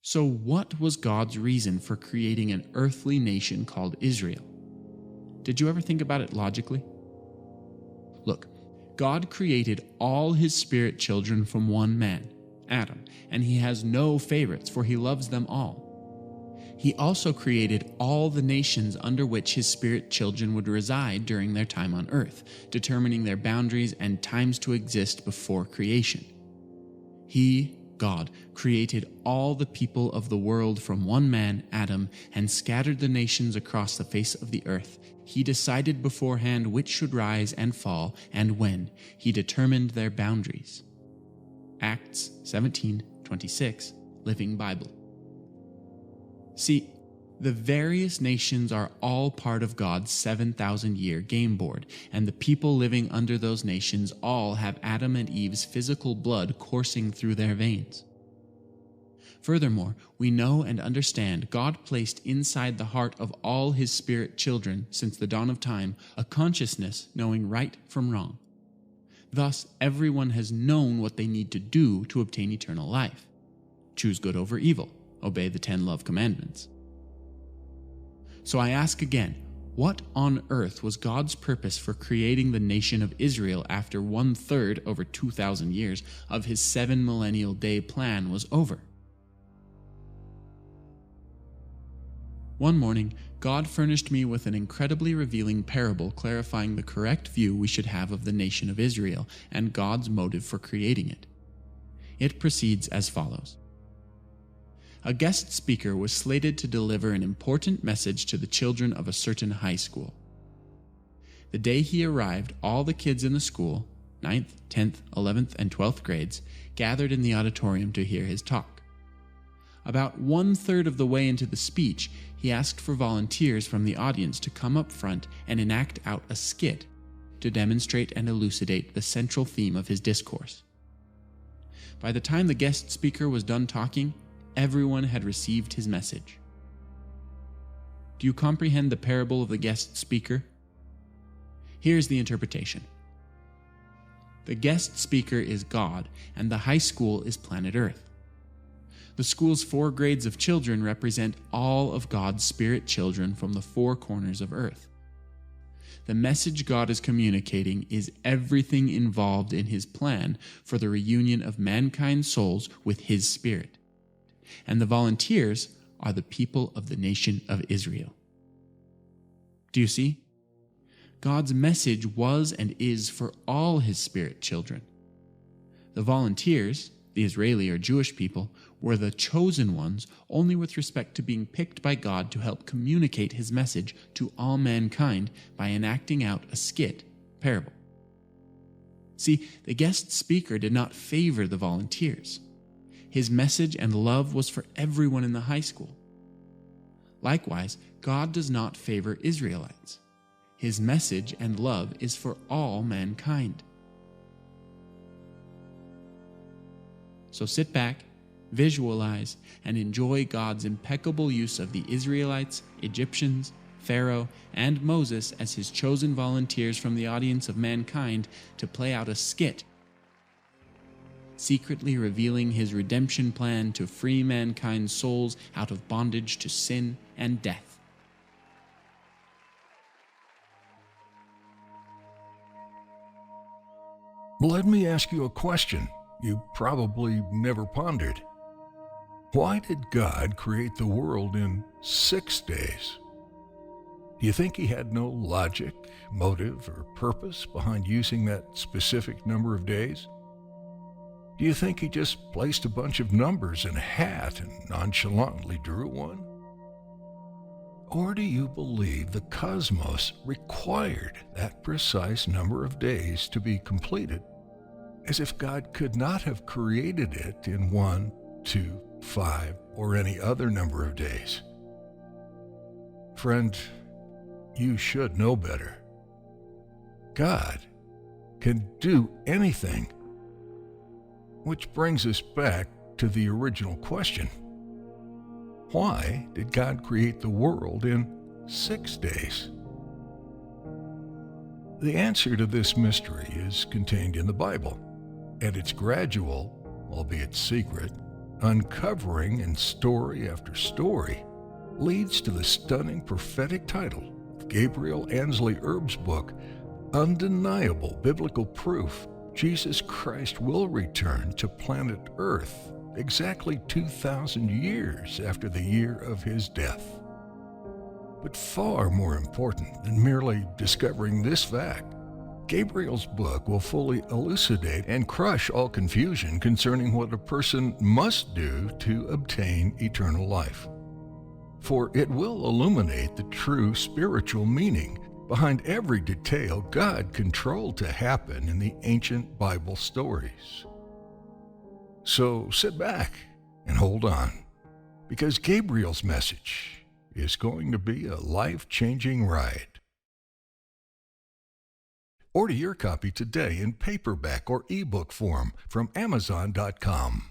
So what was God's reason for creating an earthly nation called Israel? Did you ever think about it logically? Look, God created all his spirit children from one man, Adam, and he has no favorites, for he loves them all. He also created all the nations under which his spirit children would reside during their time on earth, determining their boundaries and times to exist before creation. He, God, created all the people of the world from one man, Adam, and scattered the nations across the face of the earth. He decided beforehand which should rise and fall, and when. He determined their boundaries. Acts 17:26, Living Bible. See, the various nations are all part of God's 7,000-year game board, and the people living under those nations all have Adam and Eve's physical blood coursing through their veins. Furthermore, we know and understand God placed inside the heart of all his spirit children since the dawn of time a consciousness knowing right from wrong. Thus, everyone has known what they need to do to obtain eternal life. Choose good over evil. Obey the 10 love commandments. So I ask again, what on earth was God's purpose for creating the nation of Israel after 1/3, over 2,000 years, of his 7 millennial day plan was over? One morning, God furnished me with an incredibly revealing parable clarifying the correct view we should have of the nation of Israel and God's motive for creating it. It proceeds as follows. A guest speaker was slated to deliver an important message to the children of a certain high school. The day he arrived, all the kids in the school, 9th, 10th, 11th, and 12th grades, gathered in the auditorium to hear his talk. About 1/3 of the way into the speech, he asked for volunteers from the audience to come up front and enact out a skit to demonstrate and elucidate the central theme of his discourse. By the time the guest speaker was done talking, everyone had received his message. Do you comprehend the parable of the guest speaker? Here's the interpretation. The guest speaker is God, and the high school is planet Earth. The school's 4 grades of children represent all of God's spirit children from the 4 corners of Earth. The message God is communicating is everything involved in his plan for the reunion of mankind's souls with his spirit. And the volunteers are the people of the nation of Israel. Do you see? God's message was and is for all his spirit children. The volunteers, the Israeli or Jewish people, were the chosen ones only with respect to being picked by God to help communicate his message to all mankind by enacting out a skit, parable. See, the guest speaker did not favor the volunteers. His message and love was for everyone in the high school. Likewise, God does not favor Israelites. His message and love is for all mankind. So sit back, visualize, and enjoy God's impeccable use of the Israelites, Egyptians, Pharaoh, and Moses as his chosen volunteers from the audience of mankind to play out a skit, secretly revealing his redemption plan to free mankind's souls out of bondage to sin and death. Let me ask you a question you probably never pondered. Why did God create the world in 6 days? Do you think he had no logic, motive, or purpose behind using that specific number of days? Do you think he just placed a bunch of numbers in a hat and nonchalantly drew one? Or do you believe the cosmos required that precise number of days to be completed, as if God could not have created it in 1, 2, 5, or any other number of days? Friend, you should know better. God can do anything. Which brings us back to the original question. Why did God create the world in 6 days? The answer to this mystery is contained in the Bible, and it's gradual, albeit secret, uncovering in story after story, leads to the stunning prophetic title of Gabriel Ansley Erb's book, Undeniable Biblical Proof Jesus Christ Will Return to Planet Earth exactly 2,000 years after the year of his death. But far more important than merely discovering this fact, Gabriel's book will fully elucidate and crush all confusion concerning what a person must do to obtain eternal life. For it will illuminate the true spiritual meaning behind every detail God controlled to happen in the ancient Bible stories. So sit back and hold on, because Gabriel's message is going to be a life-changing ride. Order your copy today in paperback or ebook form from Amazon.com.